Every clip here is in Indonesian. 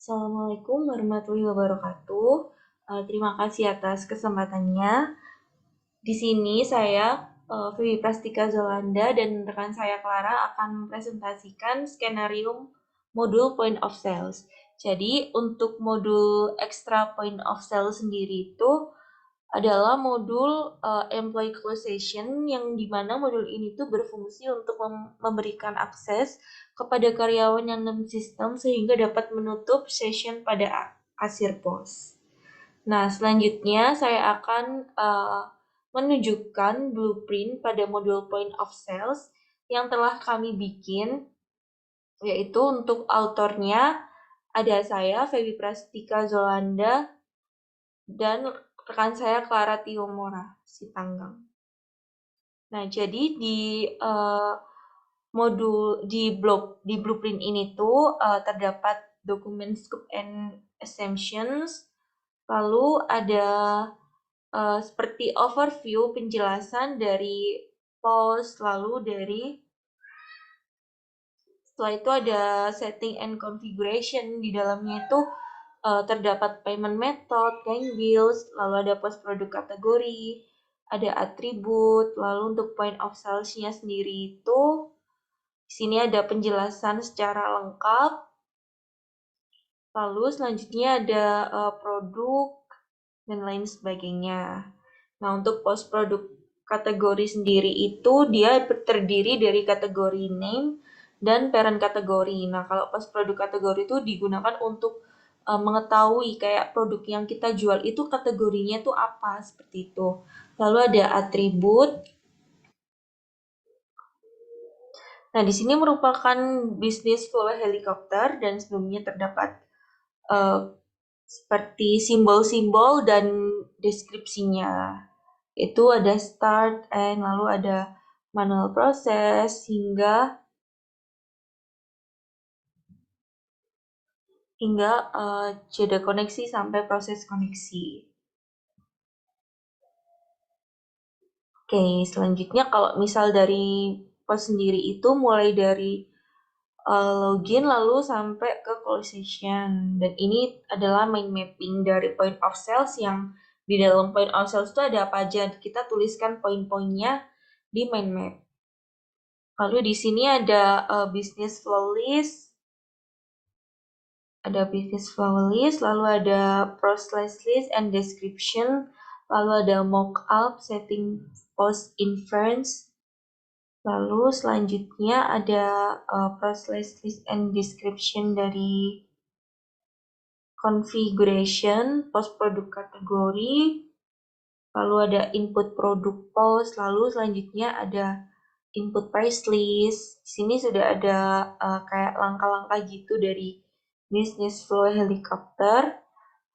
Assalamualaikum warahmatullahi wabarakatuh. Terima kasih atas kesempatannya. Di sini saya, Vivi Prastika Zolanda dan rekan saya Clara akan mempresentasikan skenario modul point of sales. Jadi untuk modul extra point of sales sendiri itu adalah modul employee closation yang dimana modul ini tuh berfungsi untuk memberikan akses kepada karyawan yang non-sistem sehingga dapat menutup session pada akhir pos. Nah, selanjutnya saya akan menunjukkan blueprint pada modul point of sales yang telah kami bikin, yaitu untuk autornya ada saya, Febi Prastika Zolanda, dan rekan saya Clara Tiomora Sitanggang. Nah, jadi di di blueprint ini tuh terdapat dokumen scope and assumptions, lalu ada seperti overview penjelasan dari post, lalu setelah itu ada setting and configuration. Di dalamnya itu terdapat payment method, paying bills, lalu ada post produk kategori, ada atribut, lalu untuk point of sales-nya sendiri itu di sini ada penjelasan secara lengkap. Lalu selanjutnya ada produk dan lain sebagainya. Nah, untuk post produk kategori sendiri itu dia terdiri dari kategori name dan parent kategori. Nah, kalau post produk kategori itu digunakan untuk mengetahui kayak produk yang kita jual itu kategorinya itu apa, seperti itu. Lalu ada atribut. Nah, di sini merupakan bisnis full helikopter dan sebelumnya terdapat seperti simbol-simbol dan deskripsinya. Itu ada start, end, lalu ada manual proses, hingga jeda koneksi sampai proses koneksi. Oke, selanjutnya kalau misal dari pos sendiri itu mulai dari login lalu sampai ke close session. Dan ini adalah mind mapping dari point of sales yang di dalam point of sales itu ada apa aja. Kita tuliskan poin-poinnya di mind map. Lalu di sini ada business flow list, lalu ada process list and description, lalu ada mockup, setting post inference, lalu selanjutnya ada process list and description dari configuration, post produk kategori, lalu ada input produk post, lalu selanjutnya ada input price list. Di sini sudah ada kayak langkah-langkah gitu dari business flow helikopter.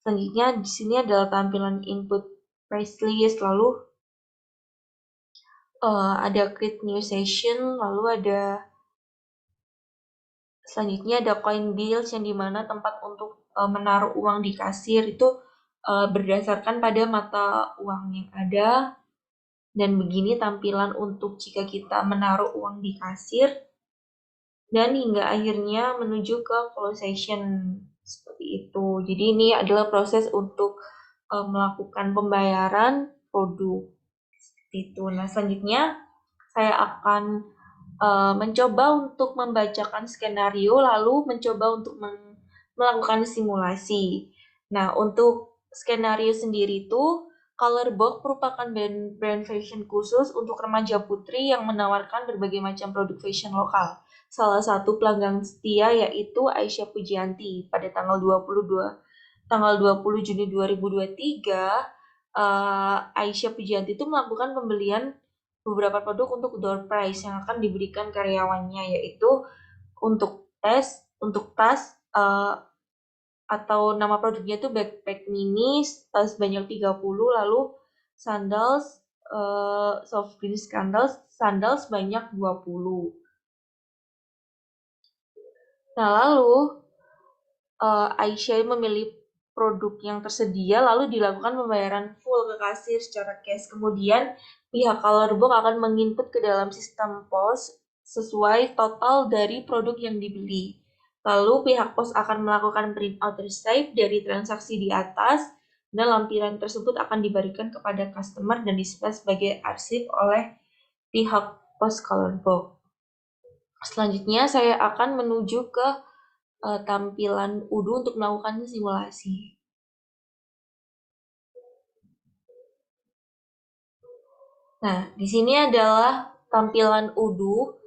Selanjutnya di sini adalah tampilan input price list, lalu ada create new session, lalu ada selanjutnya ada coin bills yang dimana tempat untuk menaruh uang di kasir itu berdasarkan pada mata uang yang ada. Dan begini tampilan untuk jika kita menaruh uang di kasir. Dan hingga akhirnya menuju ke close session seperti itu. Jadi ini adalah proses untuk melakukan pembayaran produk seperti itu. Nah, selanjutnya saya akan mencoba untuk membacakan skenario lalu mencoba untuk melakukan simulasi. Nah, untuk skenario sendiri itu Colorbox merupakan brand fashion khusus untuk remaja putri yang menawarkan berbagai macam produk fashion lokal. Salah satu pelanggan setia yaitu Aisyah Pujianti pada tanggal 20 Juni 2023, Aisyah Pujianti itu melakukan pembelian beberapa produk untuk door prize yang akan diberikan karyawannya, yaitu untuk tas atau nama produknya itu backpack mini, tas banyak 30, lalu sandals, soft green sandals banyak 20. Nah, lalu Aisyah memilih produk yang tersedia, lalu dilakukan pembayaran full ke kasir secara cash. Kemudian pihak Colorbox akan menginput ke dalam sistem pos sesuai total dari produk yang dibeli. Lalu pihak pos akan melakukan print out receipt dari transaksi di atas dan lampiran tersebut akan diberikan kepada customer dan disimpan sebagai arsip oleh pihak pos color box. Selanjutnya saya akan menuju ke tampilan UDU untuk melakukan simulasi. Nah, di sini adalah tampilan UDU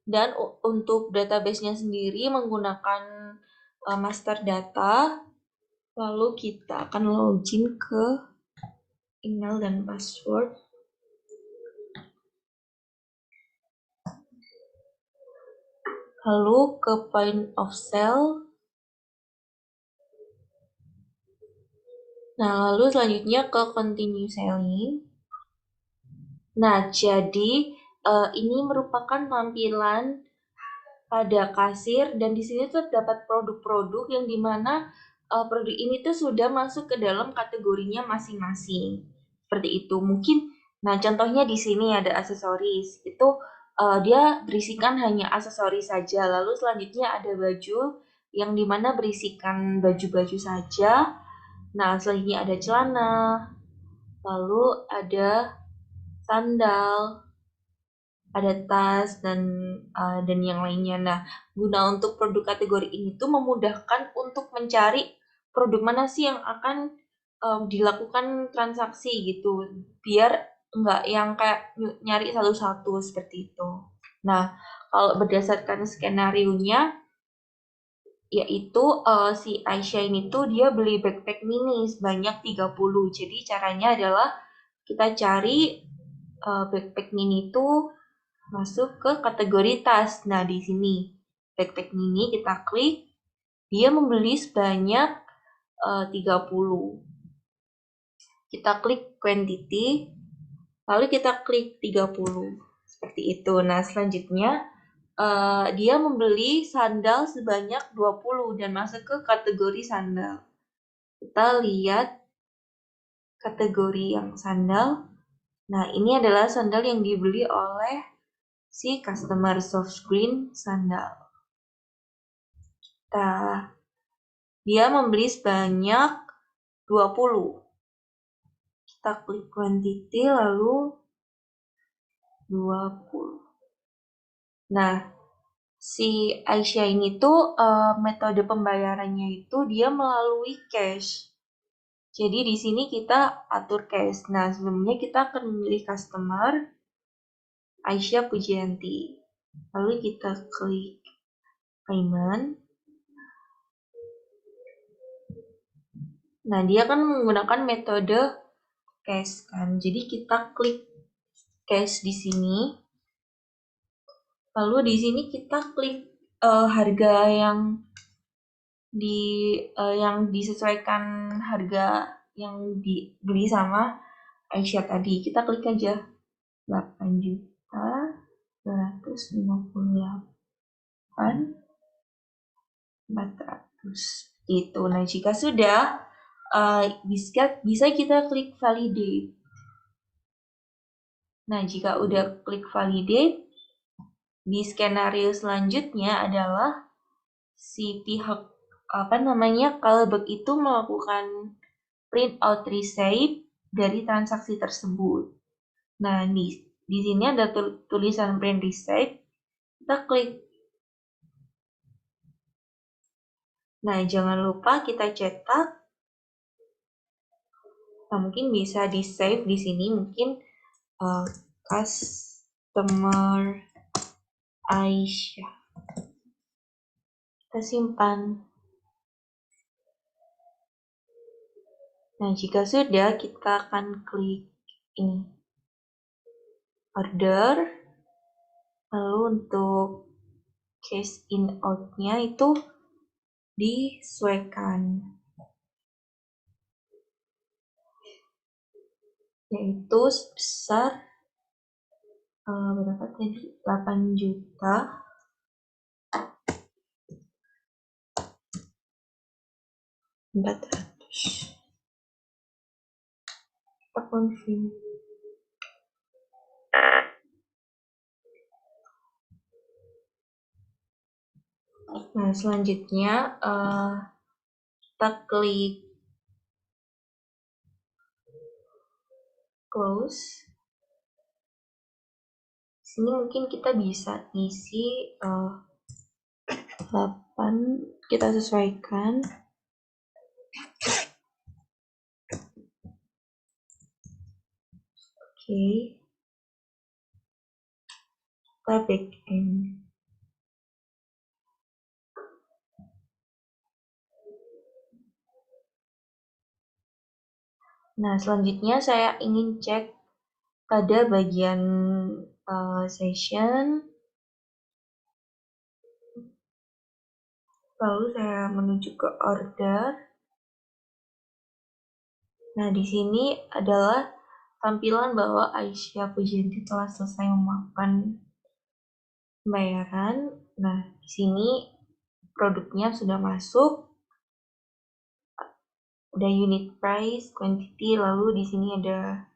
dan untuk database-nya sendiri menggunakan master data. Lalu kita akan login ke email dan password. Lalu ke point of sale. Nah, lalu selanjutnya ke continue selling. Nah, jadi ini merupakan tampilan pada kasir dan di sini terdapat produk-produk yang dimana produk ini tuh sudah masuk ke dalam kategorinya masing-masing. Seperti itu. Mungkin, nah contohnya di sini ada aksesoris. Itu dia berisikan hanya aksesoris saja. Lalu selanjutnya ada baju yang dimana berisikan baju-baju saja. Nah, selanjutnya ada celana. Lalu ada sandal, ada tas dan yang lainnya. Nah, guna untuk produk kategori ini tuh memudahkan untuk mencari produk mana sih yang akan dilakukan transaksi gitu, biar nggak yang kayak nyari satu-satu seperti itu. Nah, kalau berdasarkan skenario-nya, yaitu si Aisyah ini tuh dia beli backpack mini sebanyak 30. Jadi caranya adalah kita cari backpack mini itu masuk ke kategori tas. Nah, di sini backpack mini kita klik, dia membeli sebanyak 30. Kita klik quantity, lalu kita klik 30. Seperti itu. Nah, selanjutnya dia membeli sandal sebanyak 20 dan masuk ke kategori sandal. Kita lihat kategori yang sandal. Nah, ini adalah sandal yang dibeli oleh si customer soft screen sandal. Dia membeli sebanyak 20. Kita klik quantity lalu 20. Nah, si Aisyah ini tuh metode pembayarannya itu dia melalui cash. Jadi di sini kita atur cash. Nah, sebelumnya kita akan memilih customer Aisyah Pujianti. Lalu kita klik payment. Nah, dia kan menggunakan metode cash kan. Jadi kita klik cash di sini. Lalu di sini kita klik harga yang disesuaikan harga yang dibeli sama Aisyah tadi. Kita klik aja 8.288.400 itu. Nah, jika sudah bisa kita klik validate. Nah, jika udah klik validate, di skenario selanjutnya adalah si pihak Kalbek itu melakukan print out receipt dari transaksi tersebut. Nah, di sini ada tulisan print receipt. Kita klik. Nah, jangan lupa kita cetak. Nah, mungkin bisa di save di sini, mungkin customer Aisyah. Kita simpan. Nah, jika sudah, kita akan klik ini. Order. Lalu untuk cash in out-nya itu disesuaikan. Yaitu sebesar berapa tadi? 8 juta. Kita confirm. Nah, selanjutnya kita klik close. Sini mungkin kita bisa isi 8, kita sesuaikan. Oke, kita back end. Nah, selanjutnya saya ingin cek pada bagian session. Lalu saya menuju ke order. Nah, di sini adalah tampilan bahwa Aisyah Pujianti telah selesai memakan pembayaran. Nah, di sini produknya sudah masuk. Ada unit price, quantity, lalu di sini ada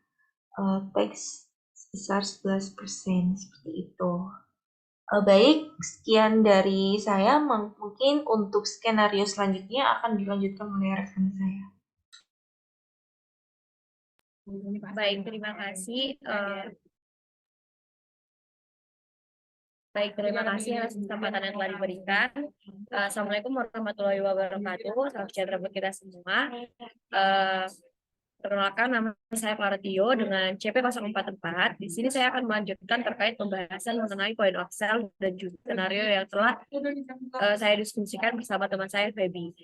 tax sebesar 11%, seperti itu. Baik, sekian dari saya. Mungkin untuk skenario selanjutnya akan dilanjutkan oleh rekan saya. Baik, terima kasih. Baik, terima kasih atas kesempatan yang telah diberikan. Assalamualaikum warahmatullahi wabarakatuh. Salam sejahtera buat kita semua. Perkenalkan, nama saya Clara Tio dengan CP 044. Di sini saya akan melanjutkan terkait pembahasan mengenai point of sale dan juga skenario yang telah saya diskusikan bersama teman saya, Feby.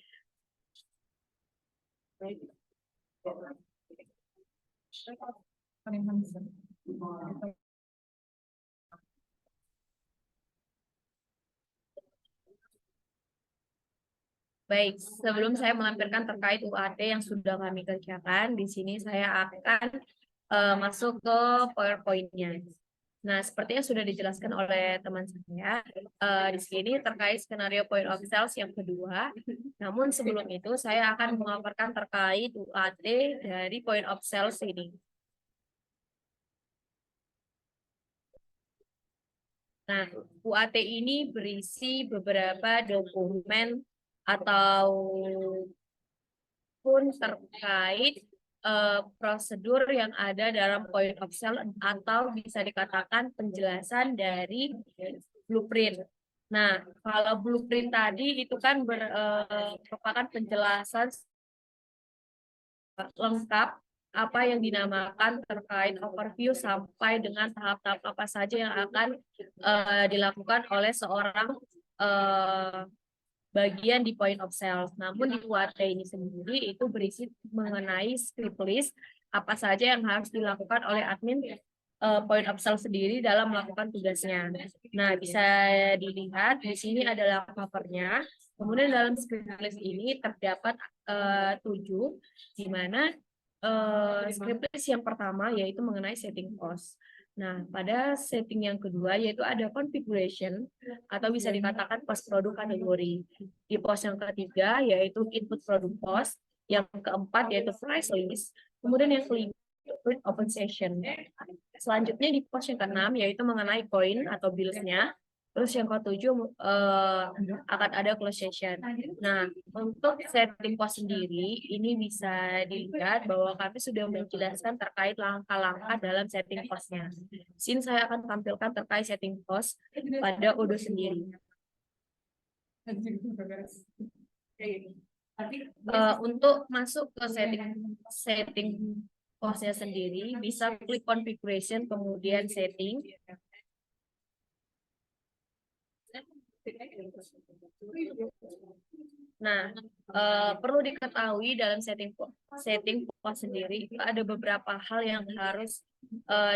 Baik, sebelum saya melampirkan terkait UAT yang sudah kami kerjakan, di sini saya akan masuk ke PowerPoint-nya. Nah, seperti yang sudah dijelaskan oleh teman saya, di sini terkait skenario point of sales yang kedua. Namun sebelum itu, saya akan melaporkan terkait UAT dari point of sales ini. Nah, UAT ini berisi beberapa dokumen atau pun terkait prosedur yang ada dalam point of sale atau bisa dikatakan penjelasan dari blueprint. Nah, kalau blueprint tadi itu kan merupakan penjelasan lengkap apa yang dinamakan terkait overview sampai dengan tahap-tahap apa saja yang akan dilakukan oleh seorang bagian di point of sales. Namun di UAT ini sendiri itu berisi mengenai script list apa saja yang harus dilakukan oleh admin point of sale sendiri dalam melakukan tugasnya. Nah, bisa dilihat di sini adalah covernya. Kemudian dalam script list ini terdapat 7, di mana script list yang pertama yaitu mengenai setting cost. Nah, pada setting yang kedua yaitu ada configuration atau bisa dikatakan post produk kategori. Di pos yang ketiga yaitu input produk cost, yang keempat yaitu price list, kemudian yang kelima open session. Selanjutnya di pos yang keenam yaitu mengenai koin atau bills-nya. Terus yang ketujuh akan ada close session. Nah, untuk setting pos sendiri, ini bisa dilihat bahwa kami sudah menjelaskan terkait langkah-langkah dalam setting posnya. Sini saya akan tampilkan terkait setting pos pada Odoo sendiri. Untuk masuk ke setting posnya sendiri, bisa klik configuration, kemudian setting. Nah, perlu diketahui dalam setting pos sendiri itu ada beberapa hal yang harus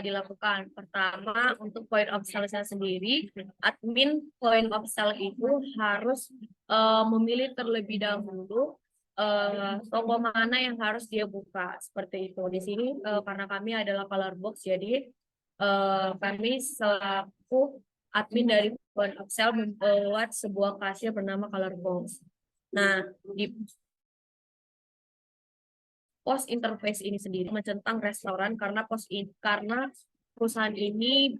dilakukan. Pertama, untuk point of sale-nya sendiri, admin point of sale itu harus memilih terlebih dahulu toko mana yang harus dia buka, seperti itu. Di sini karena kami adalah color box, jadi kami selaku admin dari point of sale membuat sebuah kasir bernama color box. Nah, di post interface ini sendiri mencentang restoran karena karena perusahaan ini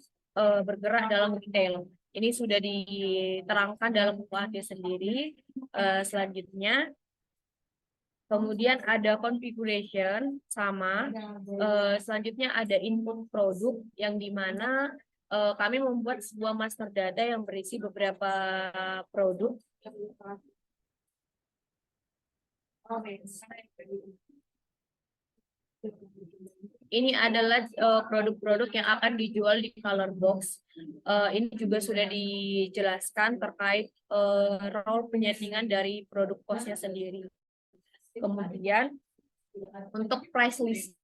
bergerak dalam retail. Ini sudah diterangkan dalam UAT sendiri. Selanjutnya, kemudian ada configuration sama. Selanjutnya ada input produk yang dimana kami membuat sebuah master data yang berisi beberapa produk. Ini adalah produk-produk yang akan dijual di color box. Ini juga sudah dijelaskan terkait role penyaringan dari produk cost-nya sendiri. Kemudian untuk price list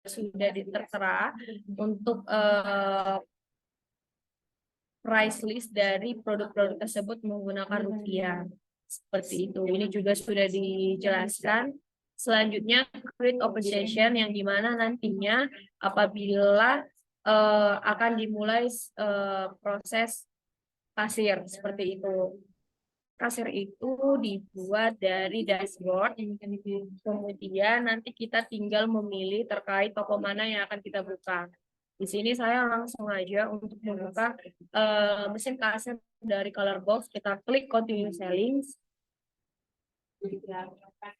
sudah tertera untuk price list dari produk-produk tersebut menggunakan rupiah. Seperti itu. Ini juga sudah dijelaskan. Selanjutnya, create open session yang dimana nantinya apabila akan dimulai proses kasir seperti itu. Kasir itu dibuat dari dashboard, kemudian nanti kita tinggal memilih terkait toko mana yang akan kita buka. Di sini saya langsung aja untuk membuka mesin kasir dari color box, kita klik continue selling.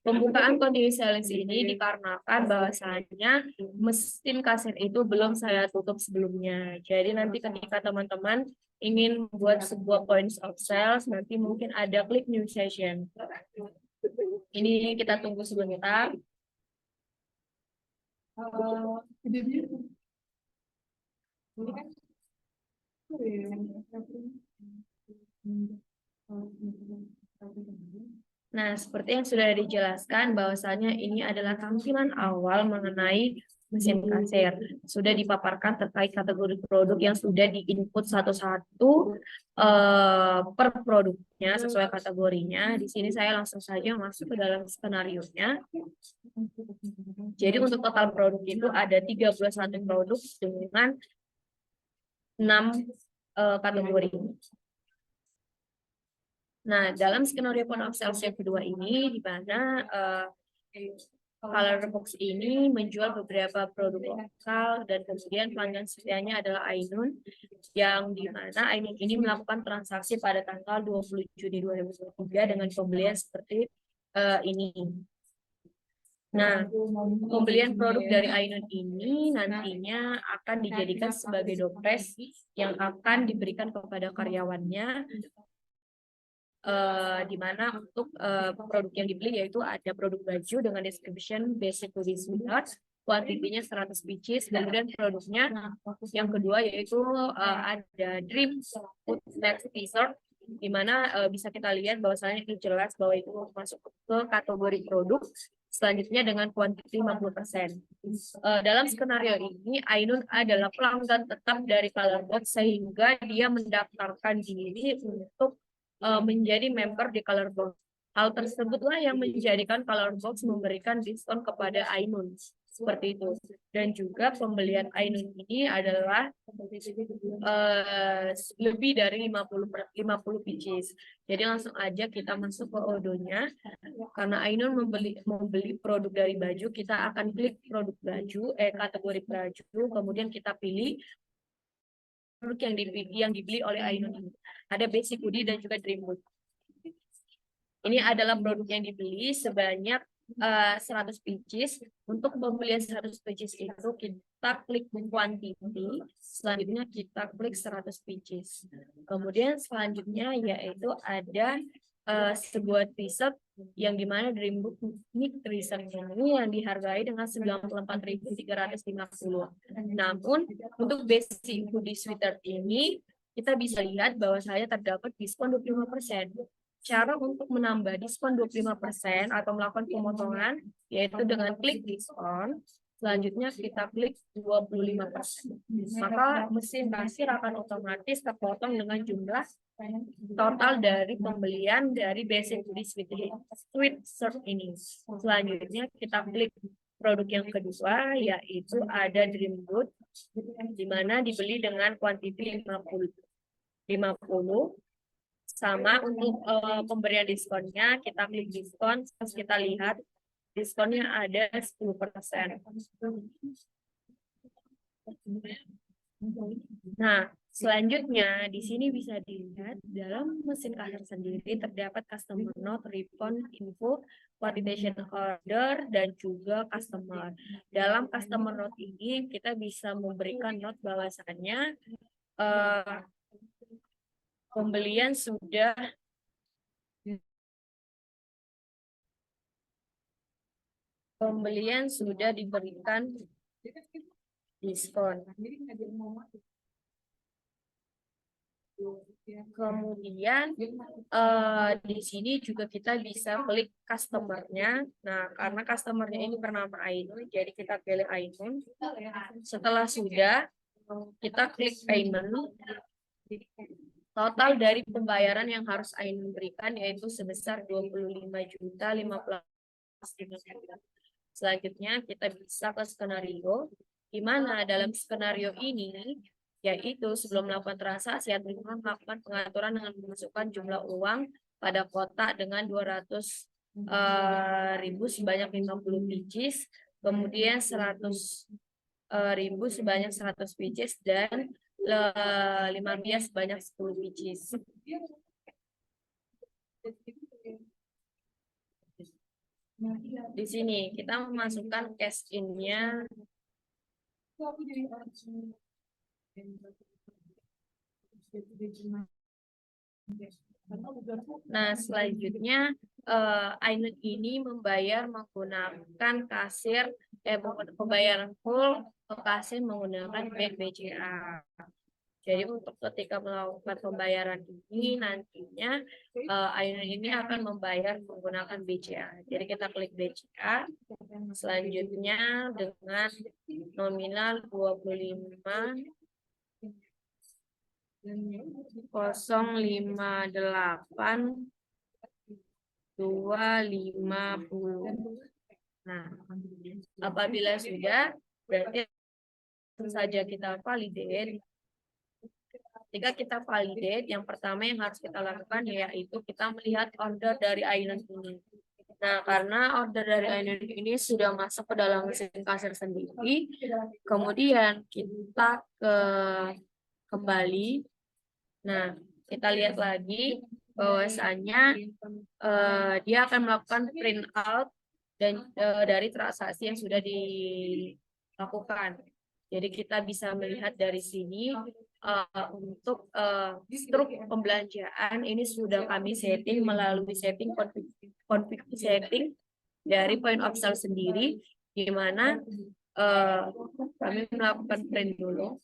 Pembukaan continue selling ini dikarenakan bahwasanya mesin kasir itu belum saya tutup sebelumnya. Jadi nanti ketika teman-teman ingin membuat sebuah points of sales, nanti mungkin ada klik new session. Ini kita tunggu sebentar. Nah, seperti yang sudah dijelaskan bahwasanya ini adalah tampilan awal mengenai mesin kasir. Sudah dipaparkan terkait kategori produk yang sudah di-input satu-satu per produknya sesuai kategorinya. Di sini saya langsung saja masuk ke dalam skenario-nya. Jadi untuk total produk itu ada 31 produk dengan 6 kategori. Nah, dalam skenario point of sales yang kedua ini, di mana color box ini menjual beberapa produk lokal dan kemudian pelanggan setianya adalah Ainun, yang di mana Ainun ini melakukan transaksi pada tanggal 20 Juni 2023 dengan pembelian seperti ini. Nah, pembelian produk dari Ainun ini nantinya akan dijadikan sebagai dopres yang akan diberikan kepada karyawannya, di mana untuk produk yang dibeli yaitu ada produk baju dengan description basic hoodie sweater, kuantitinya 100 pieces, kemudian produknya yang kedua yaitu ada dream food next t-shirt, di mana bisa kita lihat bahwasanya ini jelas bahwa itu masuk ke kategori produk selanjutnya dengan kuantiti 50%. Dalam skenario ini Ainun adalah pelanggan tetap dari color box sehingga dia mendaftarkan diri untuk menjadi member di color box. Hal tersebutlah yang menjadikan color box memberikan diskon kepada Ainun seperti itu. Dan juga pembelian Ainun ini adalah lebih dari 50 pieces. Jadi langsung aja kita masuk ke odonya. Karena Ainun membeli produk dari baju, kita akan klik produk baju, kategori baju, kemudian kita pilih produk yang dibeli oleh Ainun ini. Ada basic hoodie dan juga dream hood. Ini adalah produk yang dibeli sebanyak 100 pieces. Untuk pembelian 100 pieces itu kita klik quantity, selanjutnya kita klik 100 pieces. Kemudian selanjutnya yaitu ada sebuah t-shirt yang dimana Dreambook Nick t-shirt ini yang dihargai dengan 94.350. Namun untuk basic hoodie sweater ini kita bisa lihat bahwa saya terdapat diskon 25%. Cara untuk menambah diskon 25% atau melakukan pemotongan yaitu dengan klik diskon. Selanjutnya kita klik 25%. Maka mesin kasir akan otomatis terpotong dengan jumlah total dari pembelian dari basic hoodie sweatshirt ini. Selanjutnya kita klik produk yang kedua yaitu ada Dream Hood, di mana dibeli dengan kuantiti 50. Sama untuk pemberian diskonnya, kita klik diskon, terus kita lihat diskonnya ada 10%. Nah, selanjutnya di sini bisa dilihat dalam mesin kasir sendiri terdapat customer note, refund, info, quotation order, dan juga customer. Dalam customer note ini kita bisa memberikan note bahwasannya eh, pembelian sudah diberikan diskon. Kemudian di sini juga kita bisa klik customer-nya. Nah, karena customer-nya ini bernama Ainun, jadi kita pilih Ainun. Setelah sudah, kita klik payment. Total dari pembayaran yang harus Ainun berikan yaitu sebesar 25.015.000. Selanjutnya kita bisa ke skenario, di mana dalam skenario ini yaitu sebelum melakukan transaksi, admin melakukan pengaturan dengan memasukkan jumlah uang pada kotak dengan 200.000 sebanyak 50 pieces, kemudian 100.000 sebanyak 100 pieces, dan 15 sebanyak 10 pieces. Di sini kita memasukkan cash in-nya. Nah, selanjutnya Ainun ini membayar menggunakan pembayaran full ke kasir menggunakan bank BCA. Jadi untuk ketika melakukan pembayaran ini nantinya Ainun ini akan membayar menggunakan BCA. Jadi kita klik BCA. Selanjutnya dengan nominal 25.058 250. Nah, apabila sudah, berarti saja kita validate. Ketika kita validate, yang pertama yang harus kita lakukan yaitu kita melihat order dari Ainun ini. Nah, karena order dari Ainun ini sudah masuk ke dalam mesin kasir sendiri, kemudian kita kembali. Nah, kita lihat lagi bahwasanya dia akan melakukan print out dan dari transaksi yang sudah dilakukan. Jadi kita bisa melihat dari sini untuk struk pembelanjaan ini sudah kami setting melalui config setting dari point of sale sendiri, di mana kami melakukan print dulu.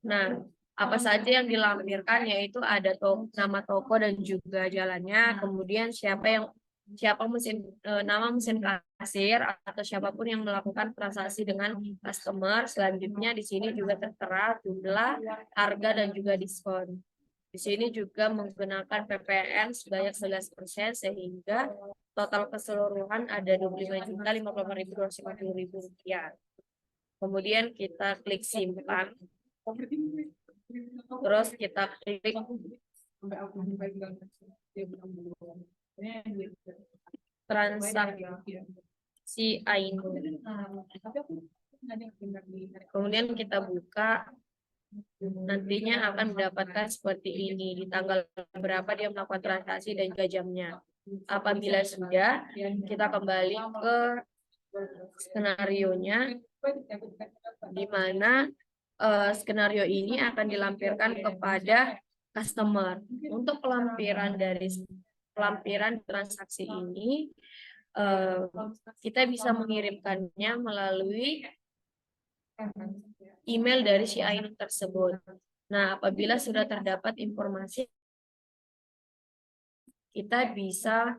Nah, apa saja yang dilampirkan yaitu ada nama toko dan juga jalannya, kemudian nama mesin kasir atau siapapun yang melakukan transaksi dengan customer. Selanjutnya di sini juga tertera jumlah, harga, dan juga diskon. Di sini juga menggunakan PPN sebanyak 11% sehingga total keseluruhan ada 25.058.250 rupiah. Kemudian kita klik simpan. Terus kita klik transaksi Ainun. Kemudian kita buka, nantinya akan mendapatkan seperti ini, di tanggal berapa dia melakukan transaksi dan juga jamnya. Apabila sudah, kita kembali ke skenario-nya, di mana skenario ini akan dilampirkan kepada customer. Untuk pelampiran transaksi ini, kita bisa mengirimkannya melalui email dari si Ainun tersebut. Nah, apabila sudah terdapat informasi, kita bisa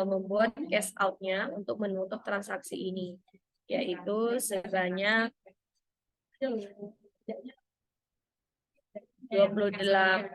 membuat cash out-nya untuk menutup transaksi ini, yaitu sebanyak 28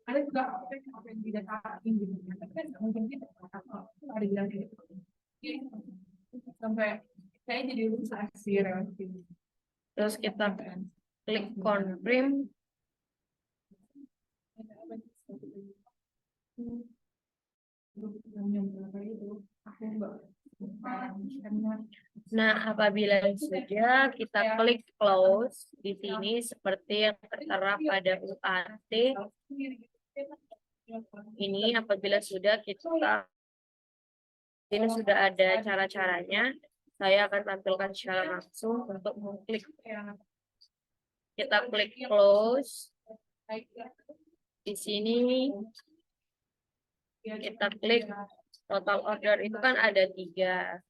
ada juga apa yang tidak ingin gitu kan mungkin kita ada bilang gitu sampai Kayak jadi ilustrasi relatif. Terus kita klik confirm. Nah, apabila sudah kita klik close di sini seperti yang tertera pada UAT ini, apabila sudah kita ini sudah ada cara-caranya, saya akan tampilkan secara langsung untuk mengklik. Kita klik close. Di sini kita klik total order itu kan ada 3.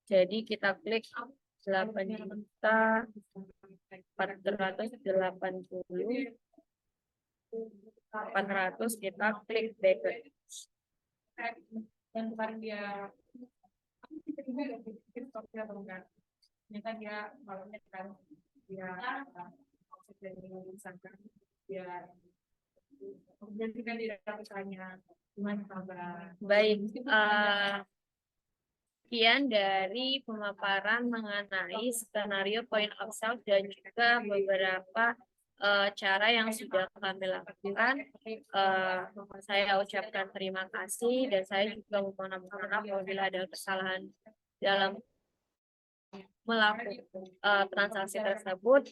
Jadi kita klik 8.480.400, kita klik back. Dan kemarin dia stopnya bukan, ternyata dia malamnya kan dia dia kemudian kan dia bertanya gimana kabar. Baik, sekian dari pemaparan mengenai skenario point of sale dan juga beberapa cara yang sudah kami lakukan. Saya ucapkan terima kasih dan saya juga mohon maaf apabila ada kesalahan dalam melakukan transaksi tersebut.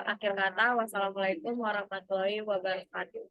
Akhir kata, wassalamualaikum warahmatullahi wabarakatuh.